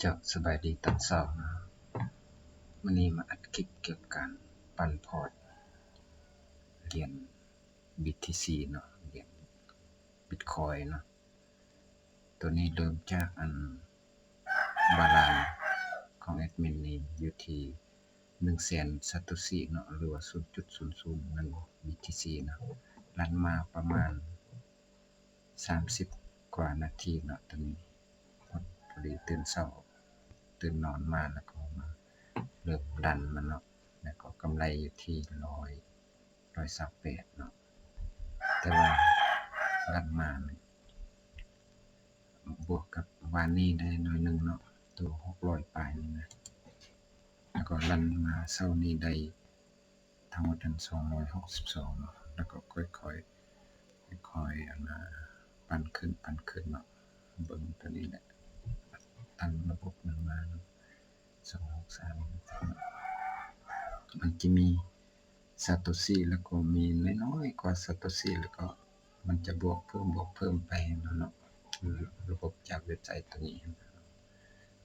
เจ้าสบายดีตอนเช้านะวันนี้มาอัดคลิปเกี่ยวกับการปั่นพอร์ตเหรียญ BTC เนาะเหรียญ Bitcoin เนาะตัวนี้เริ่มจากบาลานซ์ของแอดมินนี่อยู่ที่100,000 ซาโตชิเนาะหรือว่า 0.001 BTC เนาะรันมาประมาณ30 กว่านาทีเนาะตอนนี้พอดีตื่นนอนมาแล้วก็มาเริ่มดันมันเนาะแล้วก็กำไรอยู่ที่128เนาะแต่ว่าดันมาบวกกับวานนี้ได้หน่อยนึงเนาะตัว600ปลายนี่นะแล้วก็รันมาเช้านี้ได้ทั้งหมด262เนาะแล้วก็ค่อยปั่นขึ้นเนาะเบิ่งตัวนี้แหละตั้งระบบมันมา263มันจะมีซาโตชิแล้วก็มีน้อยๆกว่าซาโตชิแล้วก็มันจะบวกเพิ่มไปเนาะระบบจากเว็บไซต์ตัวนี้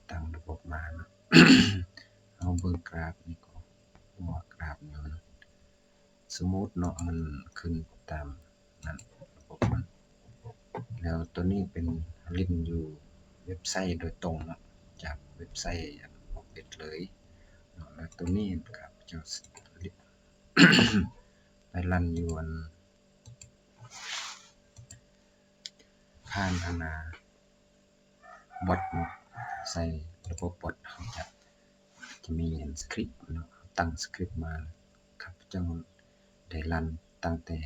ตั้งระบบมาเนาะ เอาเบิ่งกราฟนี่ก็ว่ากราฟนี่มันสมมุติเนาะมันขึ้นตามนั้นระบบมันแล้วตัวนี้เป็นลิงก์อยู่เว็บไซต์โดยตรงเนาะจากเว็บไซต์ของเว็บเลยเนาะแล้วตัวนี้ครับจะ ไปรันอยู่ผ่านบอทเนาะใส่ระบบบอทเขาจะมีสคริปต์เนาะตั้งสคริปต์มาครับจังได้รันตั้งแต่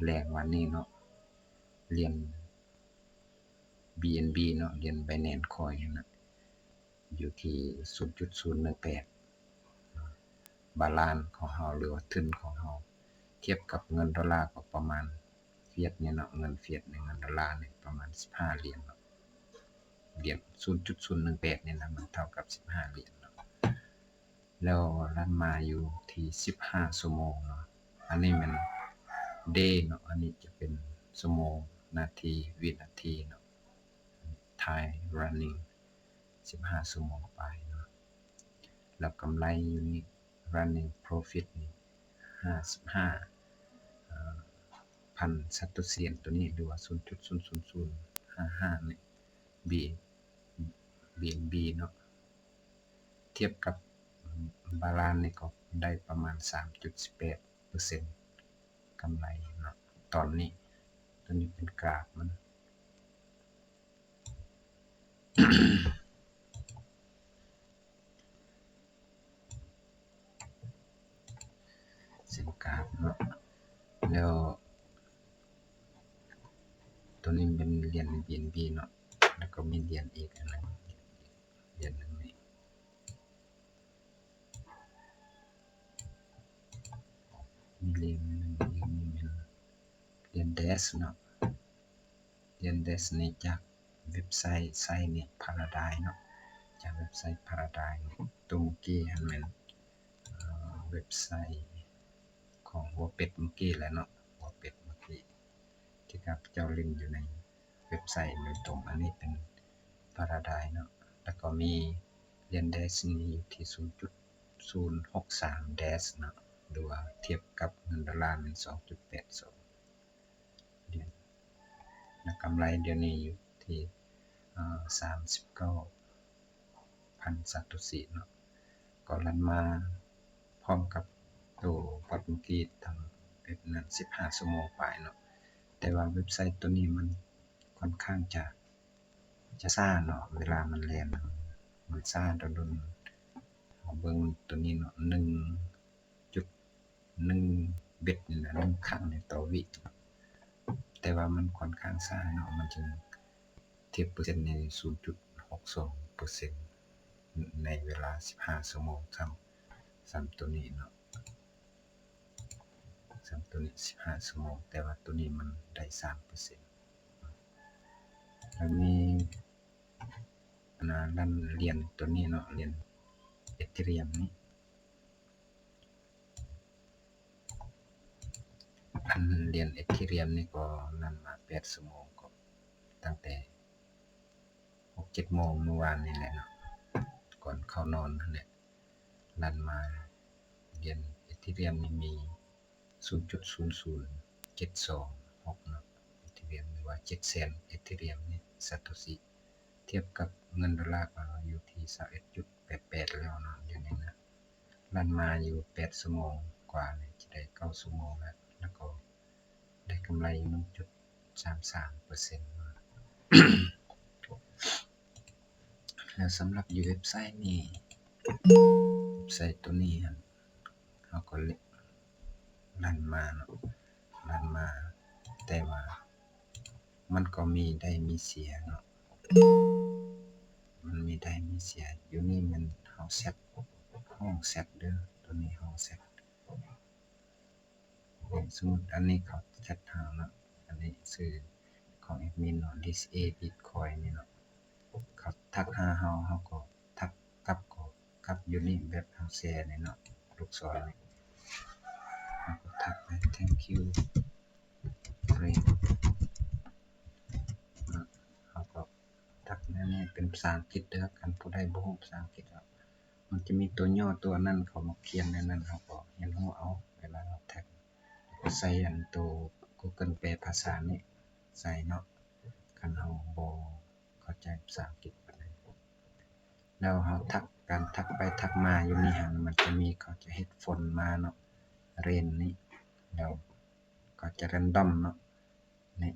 แรกวันนี้เนาะเรียน BNB เนาะเรียน Binance Coin นะอยู่ที่ 0.018 บาลานซ์ของเฮาหรือว่าทุนของเฮาเทียบกับเงินดอลลาร์ก็ประมาณเฟียตเนี่ยเนาะเงินเฟียตในเงินดอลลาร์เนี่ยประมาณ15เหรียญเนาะเหรียญ 0.018 เนี่ยนะมันเท่ากับ15เหรียญเนาะแล้วรันมาอยู่ที่15ชั่วโมงเนาะอันนี้มันเดย์เนาะอันนี้จะเป็นชั่วโมงนาทีวินาทีเนาะ Time running 15ชั่วโมงไปเนาะแล้วกำไรอยู่นี่ running profit นี่55,000 ซาโตชิตัวนี้หรือว่า 0.00055 นี่ BNB เนาะเทียบกับบาลานซ์นี่ก็ได้ประมาณ 3.18% กำไรเนาะตอนนี้ตัวนี้เป็นกราฟมัน สินกราฟเนาะแล้วตัวนี้เป็นเหรียญ BNB เนาะแล้วก็มีเหรียญอีกอันนึงเหรียญนึงนี่มีเหรียญนึงมีเหรียญ Dash เนาะเหรียญ Dash นี่จากเว็บไซต์นี่ Paradise เนาะจากเว็บไซต์ Paradise ตัวเมื่อกี้อันนั้นเว็บไซต์ของหัวเป็ดเมื่อกี้แหละเนาะหัวเป็ดเมื่อกี้ที่ครับเจ้าลิงก์อยู่ในเว็บไซต์โดยตรงอันนี้เป็น Paradise เนาะแล้วก็มีเหรียญ Dash นี่อยู่ที่ 0.063 Dash เนาะหรือว่าเทียบกับเงินดอลลาร์เป็น 2.82 เหรียญและกำไรเดี๋ยวนี้อยู่ที่39,000 ซาโตชิเนาะก็รันมาพร้อมกับตัวพอร์ตเมื่อกี้ทำเป็นนั้น15ชั่วโมงไปเนาะแต่ว่าเว็บไซต์ตัวนี้มันค่อนข้างจะช้าเนาะเวลามันเรียนมันช้าโดนเบิ่งตัวนี้เนาะ 1.1 บิตนี่นะ1ครั้งในต่อวิแต่ว่ามันค่อนข้างช้าเนาะมันจึงเทียบเปอร์เซ็นต์ใน 0.62% ในเวลา15ชั่วโมงซ้ำตัวนี้เนาะซ้ำตัวนี้15ชั่วโมงแต่ว่าตัวนี้มันได้ 3% แล้วมีรันเหรียญตัวนี้เนาะเหรียญ Ethereum นี่อันเหรียญ Ethereum นี่ก็รันมา8ชั่วโมงก็ตั้งแต่ 6-7 โมงเมื่อวานนี่แหละเนาะ ก่อนเข้านอนนั่นแหละลั่นมาเหรียญ Ethereum นี่มี 0.00726 เนาะ Ethereum หรือว่า 700,000 Ethereum นี่ซาโตชิเทียบกับเงินดอลลาร์ก็อยู่ที่ 21.88 แล้วเนาะเดี๋ยวนี้นะลั่นมาอยู่8ชั่วโมงกว่านี่จะได้9ชั่วโมงแล้วก็ได้กำไร 1.33% แล้วสำหรับอยู่เว็บไซต์นี่เว็บไซต์ตัวนี้เขาก็ลั่นมาเนาะลั่นมาแต่ว่ามันก็มีได้มีเสียเนาะมันมีได้มีเสียอยู่นี่มันเฮาเซตห้องเซตเด้อตัวนี้ห้องเซตสมมุติอันนี้เขาเซตเฮาเนาะอันนี้ชื่อของแอดมินเนาะ this a bitcoin นี่เนาะเขาทักหาเฮาก็ทักกลับอยู่นี่แบบเฮาแชร์นี่เนาะลูกศรนี่เฮาก็ทักไป thank you friend เขาก็ทักนี่เป็นภาษาอังกฤษเด้อกันผู้ใดบ่ฮู้ภาษาอังกฤษมันจะมีตัวย่อตัวนั้นเขามาเขียนในนั้นเขาก็เห็นฮู้เอาเวลาเราแท็กก็ใส่อันตัว Google แปลภาษานี่ใส่เนาะคันเฮาบ่เข้าใจภาษาอังกฤษปานใดแล้วเฮาทักไปทักมาอยู่นี่มันจะมีเขาจะเฮ็ดฟอนต์มาเนาะเรนนี่แล้วก็จะแรนดอมเนาะนี่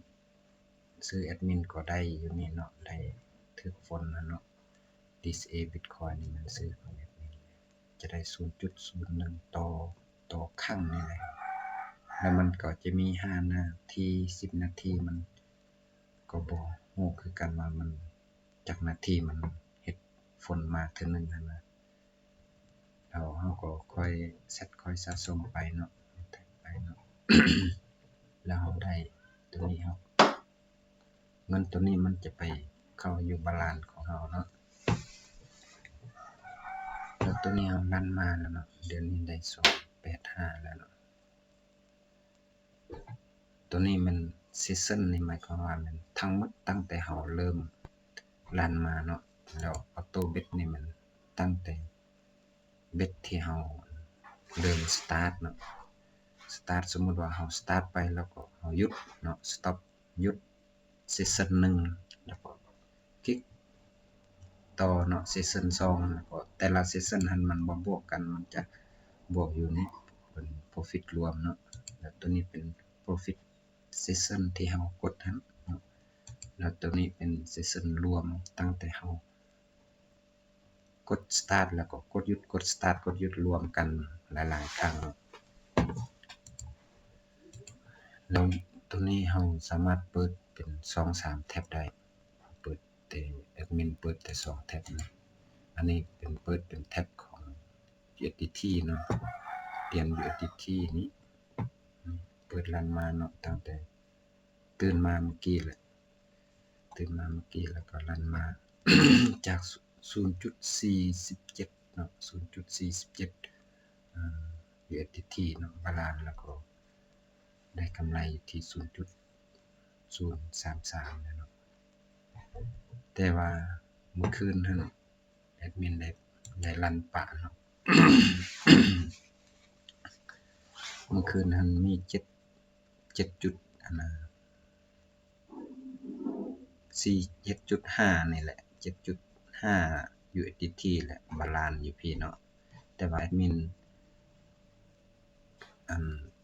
ซื้อแอดมินก็ได้อยู่นี่เนาะได้ถึกฟอนต์นะเนาะ this a bitcoin นี่มันซื้อของแอดมินจะได้ 0.01 ต่อครั้งนี่แหละแล้วมันก็จะมี5นาที10นาทีมันก็บ่ฮู้คือกันว่ามันจักนาทีมันเฮ็ดฟอนต์มาเทื่อนึงนั่นนะแล้วเฮาก็ค่อยเซตค่อยสะสมไปเนาะไปเนาะ แล้วเฮาได้ตัวนี้เงินตัวนี้มันจะไปเข้าอยู่บาลานซ์ของเฮาเนาะแล้วตัวนี้เฮารันมาแล้วเนาะเดือนนี้ได้285แล้วเนาะตัวนี้มันซีซันนี่หมายความว่ามันทั้งหมดตั้งแต่เฮาเริ่มรันมาเนาะแล้วออโต้เบ็ดนี่มันตั้งแต่เบ็ดที่เฮาเริ่มสตาร์ทเนาะสตาร์ทสมมุติว่าเฮาสตาร์ทไปแล้วก็เฮาหยุดเนาะสต็อปหยุดซีซัน1แล้วก็คลิกต่อเนาะซีซัน2แล้วก็แต่ละซีซันมันบ่บวกกันมันจะบวกอยู่นี่เป็น profit รวมเนาะแล้วตัวนี้เป็น profit season ที่เฮากดเนาะแล้วตัวนี้เป็น season รวมตั้งแต่เฮากด start แล้วก็กดหยุดกด start กดหยุดรวมกันหลายๆครั้งแล้วตัวนี้เฮาสามารถเปิดเป็น 2-3 แท็บได้เปิดแต่แอดมินเปิดแต่2แท็บนะอันนี้เป็นเปิดเป็นแท็บของ USDT เนาะเหรียญ USDT นี้เปิดรันมาเนาะตั้งแต่ตื่นมาเมื่อกี้แหละแล้วก็รันมา จาก 0.47 เนาะ 0.47 USDT เนาะบาลานซ์แล้วก็ได้กำไรอยู่ที่ 0.033 เนาะแต่ว่าเมื่อคืนนั้นแอดมินได้รันปะเนาะ เมื่อคืนนั้นมี7จุด7.5 นี่แหละ 7.5 USDT แหละบาลานซ์อยู่พี่เนาะแต่ว่าแอดมิน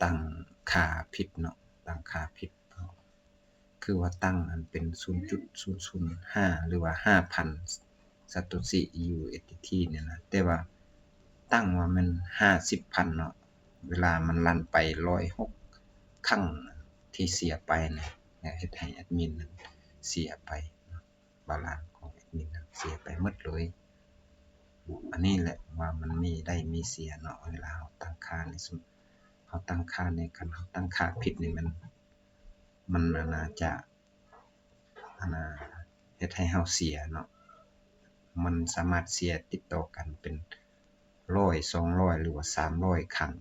ตั้งค่าผิดเนาะตั้งค่าผิดคือว่าตั้งอันเป็น 0.005 หรือว่า 5,000 ซาโตชิ USDT เนี่ยนะแต่ว่าตั้งว่ามัน 50,000 เนาะเวลามันรันไป106ครั้งที่เสียไปเนี่ยเฮ็ดให้แอดมินเสียไปบาลานซ์ของแอดมินเสียไปหมดเลยอันนี้แหละว่ามันมีได้มีเสียเนาะเวลาเราตั้งค่าในสุดเราตั้งค่าในคันเราตั้งค่าผิดนี่มันน่าจะเฮ็ดให้เราเสียเนาะมันสามารถเสียติดต่อกันเป็น100 200หรือว่า300ครั้ง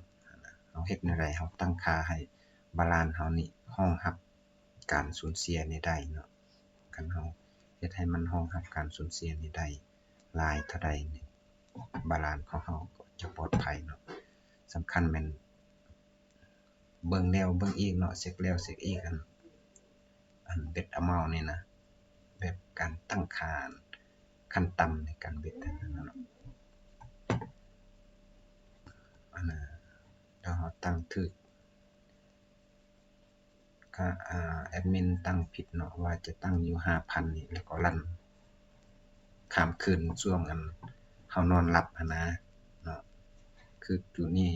เราเฮ็ดแนวใดเราตั้งค่าให้บาลานซ์เรานี่รองรับการสูญเสียนี้ได้เนาะคันเราเฮ็ดให้มันรองรับการสูญเสียนี้ได้หลายเท่าใดนี่ บาลานซ์ของเฮาก็จะปลอดภัยเนาะสำคัญแม่นเบิ่งแล้วเบิ่งอีกเนาะเช็กแล้วเช็กอีกbet amount นี่นะแบบการตั้งค่าขั้นต่ำในการเบ็ดนั่นเนาะน่ะแล้วเฮาตั้งถูกก็แอดมินตั้งผิดเนาะว่าจะตั้งอยู่ 5,000 นี่แล้วก็ลั่นข้ามคืนช่วงเฮานอนหลับนะเนาะคืออยู่นี่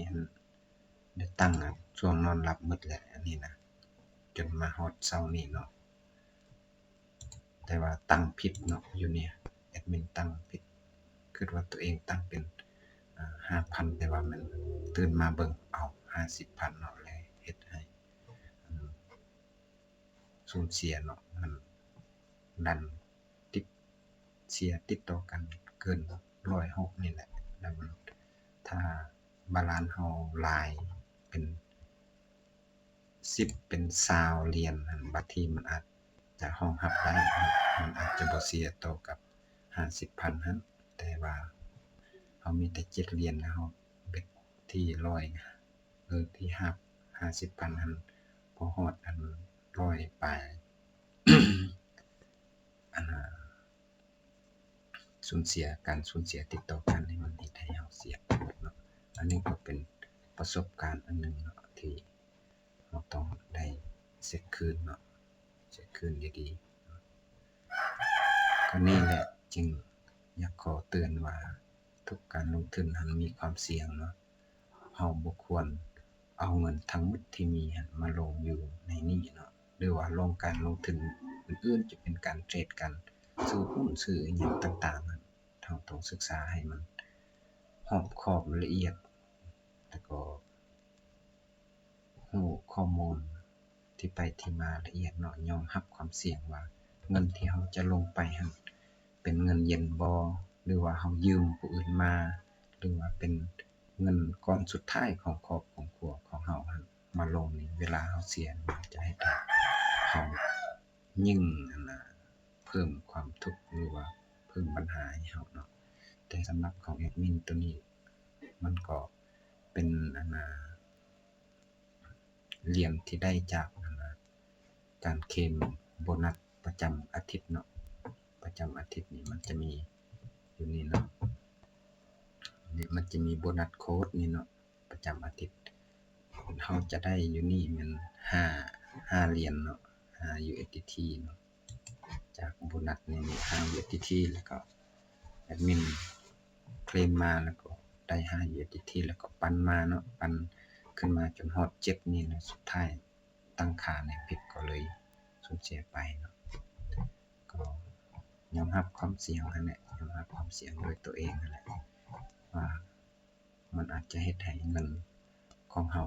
ได้ตั้งช่วงนอนหลับหมดแหละอันนี้นะจนมาฮอดเช้านี้เนาะแต่ว่าตั้งผิดเนาะอยู่เนี่ยแอดมินตั้งผิดคิดว่าตัวเองตั้งเป็น5,000แต่ว่ามันตื่นมาเบิ่งเอา50,000เนาะเลยเฮ็ดให้สูญเสียเนาะมันดันติดเสียติดต่อกันเกิน106นี่แหละแล้วมันถ้าบาลานซ์เฮาหลายเป็น10เป็น20เหรียญบางทีมันอาจจะรองรับได้มันอาจจะบ่เสียต่อกับ50,000หั่นแต่ว่าเฮามีแต่7เหรียญแล้วเฮาเบ็ดที่100ที่50,000หั่นบ่ฮอด100ปลายสูญเสียการสูญเสียติดต่อกันนี่มันเฮ็ดให้เฮาเสียเนาะอันนี้ก็เป็นประสบการณ์อันหนึ่งเนาะที่เราต้องได้เช็คคืนเนาะเช็คคืนดีๆก็นี่แหละจึงอยากขอเตือนว่าทุกการลงทุนมันมีความเสี่ยงเนาะเฮาบ่ควรเอาเงินทั้งหมดที่มีมาลงอยู่ในนี้เนาะหรือว่าลงการลงทุนอื่นๆจะเป็นการเทรดกันซื้อหุ้นซื้ออิหยังต่างๆเราต้องศึกษาให้มันรอบคอบละเอียดแล้วก็รู้ข้อมูลที่ไปที่มาละเอียดเนาะยอมรับความเสี่ยงว่าเงินที่เราจะลงไปเป็นเงินเย็นบ่หรือว่าเรายืมผู้อื่นมาหรือว่าเป็นเงินก้อนสุดท้ายของครอบของครัวของเรามาลงนี่เวลาเราเสียมันจะเฮ็ดให้เรายิ่งเพิ่มความทุกข์หรือว่าเพิ่มปัญหาให้เราเนาะแต่สำหรับของแอดมินตัวนี้มันก็เป็นเหรียญที่ได้จากการเคลมโบนัสประจำอาทิตย์เนาะประจำอาทิตย์นี่มันจะมีอยู่นี่เนาะนี่มันจะมีโบนัสโค้ดนี่เนาะประจำอาทิตย์เราจะได้อยู่นี่มัน5เหรียญเนาะ5 USDT เนาะจากโบนัสนี่5 USDT แล้วก็แอดมินเคลมมาแล้วก็ได้5 USDT แล้วก็ปันมาเนาะปันขึ้นมาจนฮอด7นี่นะสุดท้ายตั้งค่าในผิดก็เลยสูญเสียไปเนาะก็ยอมรับความเสี่ยงนั่นแหละยอมรับความเสี่ยงด้วยตัวเองนั่นแหละว่ามันอาจจะเฮ็ดให้เงินของเรา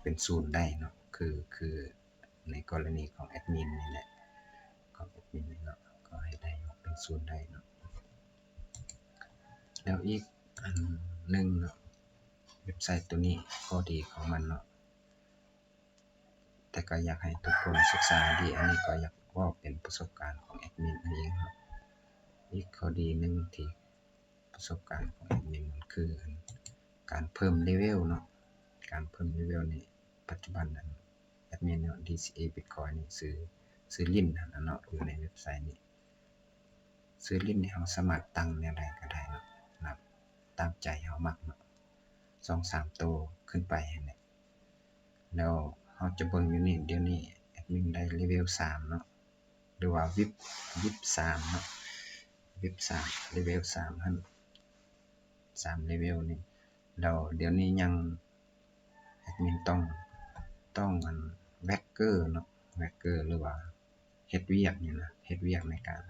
เป็นศูนย์ได้เนาะคือในกรณีของแอดมินนี่แหละของแอดมินนี่เนาะก็ให้ได้เป็นศูนย์ได้เนาะแล้วอีกอันหนึ่งเนาะเว็บไซต์ตัวนี้ข้อดีของมันเนาะแต่ก็อยากให้ทุกคนศึกษาดีอันนี้ก็อยากเว้าเป็นประสบการณ์ของแอดมินเองเนาะอีกข้อดีหนึ่งที่ประสบการณ์ของแอดมินมันคือการเพิ่มเลเวลเนาะการเพิ่มเลเวลนี่ปัจจุบันนั้นแอดมินเนาะ DCA Bitcoin นี่ซื้อลิ้นนั่นเนาะอยู่ในเว็บไซต์นี้ซื้อลิ้นนี่เราสามารถตั้งแนวใดก็ได้เนาะนับตามใจเรามักเนาะ2-3 ตัวขึ้นไปนั่นแหละแล้วเราจะเบิ่งอยู่นี่เดี๋ยวนี้แอดมินได้เลเวล3เนาะหรือว่า VIP 3เนาะ VIP 3เลเวล3หั่น3เลเวลนี่แล้วเดี๋ยวนี้ยังแอดมินต้องแว็กเกอร์เนาะแว็กเกอร์หรือว่าเฮ็ดเวียกนี่นะเฮ็ดเวียกในการ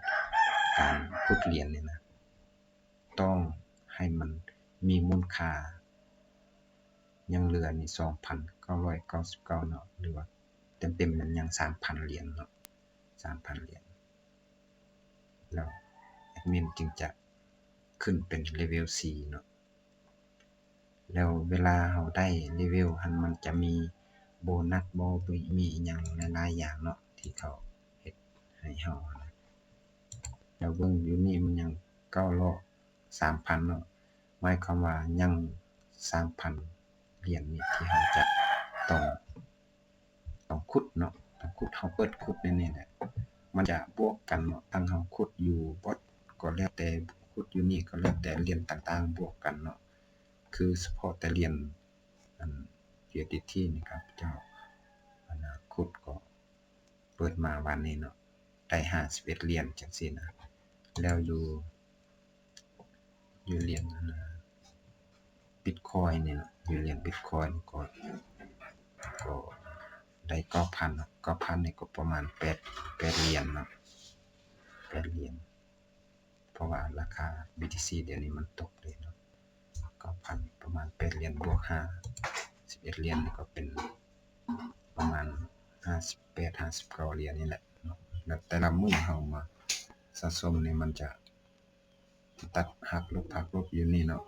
ขุดเหรียญนี่นะต้องให้มันมีมูลค่ายังเหลือนี่2,999เนาะหรือว่าเต็มๆมันยัง 3,000 เหรียญเนาะ 3,000 เหรียญแล้วแอดมินจึงจะขึ้นเป็นเลเวล4เนาะแล้วเวลาเราได้เลเวลมันจะมีโบนัสบ่มีอิหยังหลายๆอย่างเนาะที่เขาเฮ็ดให้เรานะแล้วเบิ่งอยู่นี่มันยัง900 3,000เนาะหมายความว่ายัง 3,000 เหรียญนี่ที่เราจะต้องขุดเนาะต้องขุดเราเปิดขุดนี่แหละมันจะบวกกันเนาะทั้งเราขุดอยู่บอทก็แล้วแต่ขุดอยู่นี่ก็แล้วแต่เหรียญต่างๆบวกกันเนาะคือเฉพาะแต่เหรียญอัน USDT นี่ครับเจ้าขุดก็เปิดมาวันนี้เนาะได้51เหรียญจังซี่นะแล้วอยู่เหรียญBitcoin นี่เนาะอยู่เหรียญ Bitcoin ก็ได้ 9,000 เนาะ 9,000 นี่ก็ประมาณ8เหรียญเนาะ8เหรียญเพราะว่าราคา BTC เดี๋ยวนี้มันตกเลยเนาะ 9,000 ประมาณ8เหรียญบวก5 11เหรียญนี่ก็เป็นประมาณ58 59เหรียญนี่แหละเนาะแล้วแต่ละมื้อเฮามาสะสมนี่มันจะตัดหักลบอยู่นี่เนาะ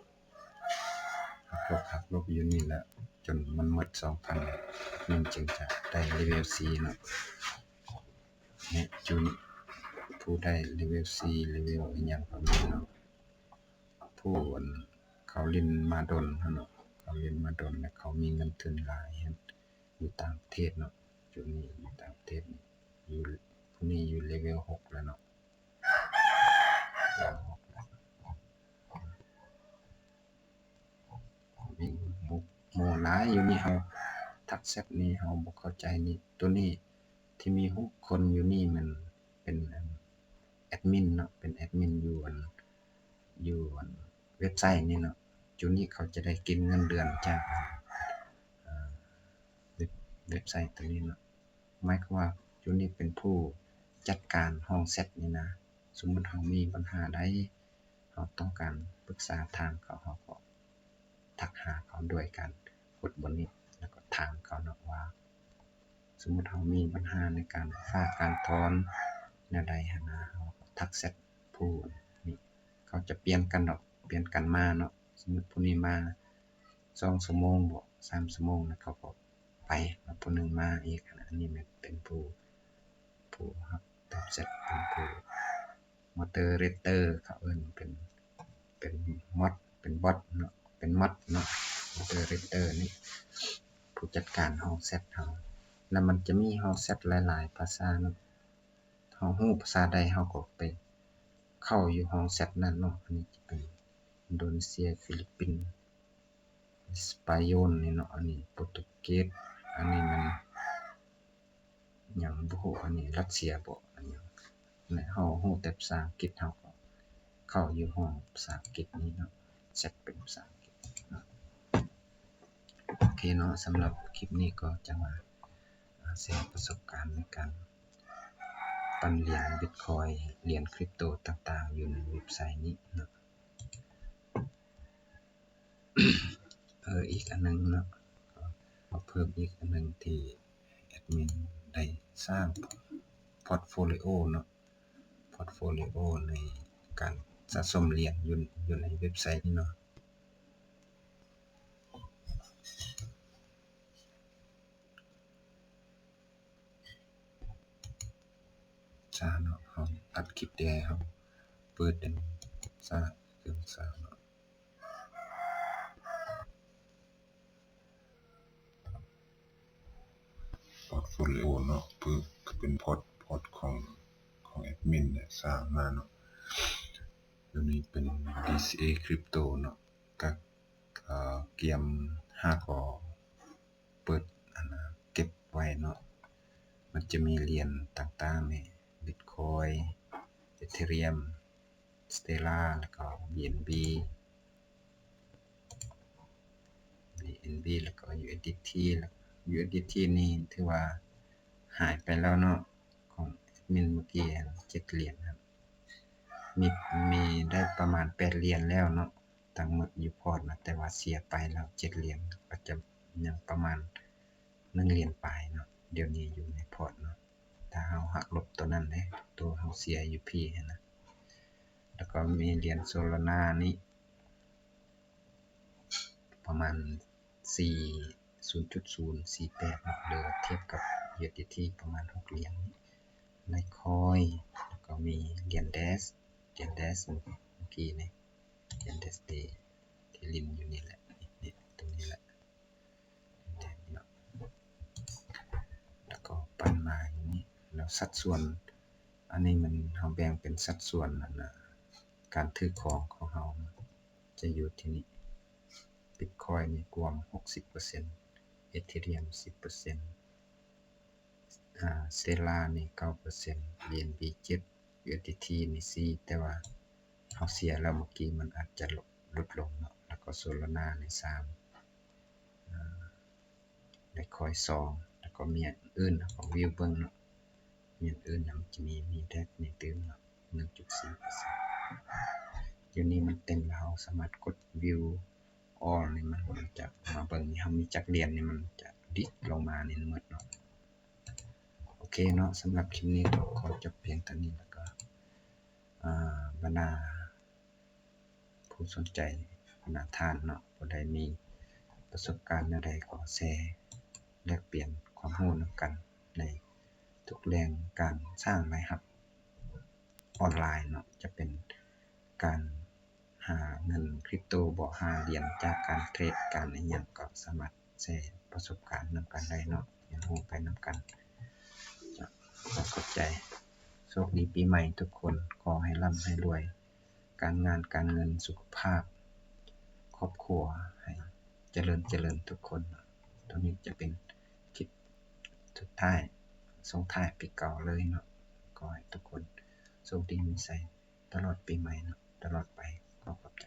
หักลบอยู่นี่แหละจนมันหมด 2,000 มันจึงจะได้เลเวล 4 เนาะเนี่ยจุนผู้ได้เลเวล 4 เลเวลอีหยังประมาณเนาะผู้เขาเรียนมาดนเนาะเขาเรียนมาดนแล้วเขามีเงินทุนหลายอยู่ต่างประเทศเนาะจุดนี้อยู่ต่างประเทศอยู่ผู้นี้อยู่เลเวล 6 แล้วเนาะมีโมหลายอยู่นี่เฮาทักแชทนี่เฮาบ่เข้าใจนี่ตัวนี้ที่มี6คนอยู่นี่มันเป็นแอดมินเนาะเป็นแอดมินอยู่เว็บไซต์นี่เนาะจุดนี้เขาจะได้กินเงินเดือนจากเว็บไซต์ตัวนี้เนาะหมายความว่าจุดนี้เป็นผู้จัดการห้องแชทนี่นะสมมุติเฮามีปัญหาใดเฮาต้องการปรึกษาทางเขาเฮาก็ทักหาเขาด้วยการกดบนนี้แล้วก็ถามเขาเนาะว่าสมมุติเฮามีปัญหาในการฝากการถอนแนวใดหั้นนะเฮาก็ทักแชทผู้นี่เขาจะเปลี่ยนกันเนาะเปลี่ยนกันมาเนาะสมมุติผู้นี้มา2ชั่วโมงบ่3ชั่วโมงแล้วเขาก็ไปแล้วผู้นึงมาอีกอันนี้มันเป็นผู้รับตอบแชทเป็นผู้moderator เขาเอิ้นเป็นมอดเป็นบอทเนาะเป็นมอดเนาะ moderator นี่ผู้จัดการห้องแชทเฮาแล้วมันจะมีห้องแชทหลายๆภาษาเนาะเฮาฮู้ภาษาใดเฮาก็ไปเข้าอยู่ห้องแชทนั้นเนาะอันนี้จะเป็นอินโดนีเซียฟิลิปปินส์สปายอนนี่เนาะอันนี้โปรตุเกสอันนี้มันหยังบ่ฮู้อันนี้รัสเซียบ่อันหยังและเฮาฮู้แต่ภาษาอังกฤษเฮาก็เข้าอยู่ห้องภาษาอังกฤษนี่เนาะแชทเป็นภาษาอังกฤษเนาะโอเคเนาะสำหรับคลิปนี้ก็จะมาแชร์ประสบการณ์ในการปั่นเหรียญ Bitcoin เหรียญคริปโตต่างๆอยู่ในเว็บไซต์นี้เนาะอีกอันนึงเนาะมาเพิ่มอีกอันนึงที่แอดมินได้สร้างพอร์ตโฟลิโอเนาะพอร์ตโฟลิโอในการสะสมเหรียญอยู่ในเว็บไซต์นี้เนาะเนาะเฮาอัดคลิปได้ครับเปิดเป็นซาเครื่องซาเนาะพอร์ตโฟลิโอเนาะเป็นพอร์ตของแอดมินเนี่ยสร้างมาเนาะตัวนี้เป็น DCA Crypto เนาะกับเกียม5ก็เปิดเก็บไว้เนาะมันจะมีเหรียญต่างๆนี่ Bitcoin Ethereum Stellar แล้วก็ BNB แล้วก็ USDT แล้ว USDT นี่ถือว่าหายไปแล้วเนาะของแอดมินเมื่อกี้7เหรียญครับมีได้ประมาณ8เหรียญแล้วเนาะทั้งหมดอยู่พอร์ตนะแต่ว่าเสียไปแล้ว7เหรียญก็จะยังประมาณ1เหรียญปลายเนาะเดี๋ยวนี้อยู่ในพอร์ตเนาะถ้าเฮาหักลบตัวนั้นเด้ตัวเฮาเสียอยู่พี่นะแล้วก็มีเหรียญ Solana นี่ประมาณ0.048เหลือเทียบกับ USDT ประมาณ6เหรียญในคอยแล้วก็มีเหรียญ Dash เมื่อกี้นี่ Wednesday ที่ริมอยู่นี่แหละนี่ตรงนี้แหละเนาะแล้วก็ปั้นมาอย่างนี้แล้วสัดส่วนอันนี้มันเฮาแบ่งเป็นสัดส่วนนั่นน่ะการถือของเฮาจะอยู่ที่นี่ Bitcoin นี่กว่า 60% Ethereum 10%Stellar นี่ 9% BNB 7 USDT นี่4แต่ว่าเฮาเสียแล้วเมื่อกี้มันอาจจะลดลงเนาะแล้วก็ Solana นี่3Litecoin 2แล้วก็มีอันอื่นของวิวเบิ่งเนาะมีอันอื่นมันจะมี DEX นี่ตื่มเนาะ 1.4% อยู่นี่มันเต็มแล้วสามารถกด view all นี่มันจะมาเบิ่งนี่เฮามีจักเหรียญนี่มันจะดิดลงมานี่หมดเนาะโอเคเนาะสำหรับคลิปนี้ก็ขอจบเพียงเท่านี้แล้วก็บรรดาผู้สนใจบรรดาท่านเนาะผู้ใดมีประสบการณ์แนวใดก็แชร์แลกเปลี่ยนความรู้นำกันในทุกแรงการสร้างรายรับออนไลน์เนาะจะเป็นการหาเงินคริปโตบ่หาเหรียญจากการเทรดการอิหยังก็สามารถแชร์ประสบการณ์นำกันได้เนาะเรียนรู้ไปนำกันขอขอบใจโชคดีปีใหม่ทุกคนขอให้ร่ำให้รวยการงานการเงินสุขภาพครอบครัวให้เจริญทุกคนตรงนี้จะเป็นคลิปสุดท้ายส่งท้ายปีเก่าเลยเนาะขอให้ทุกคนโชคดีมีชัยตลอดปีใหม่เนาะตลอดไปขอขอบใจ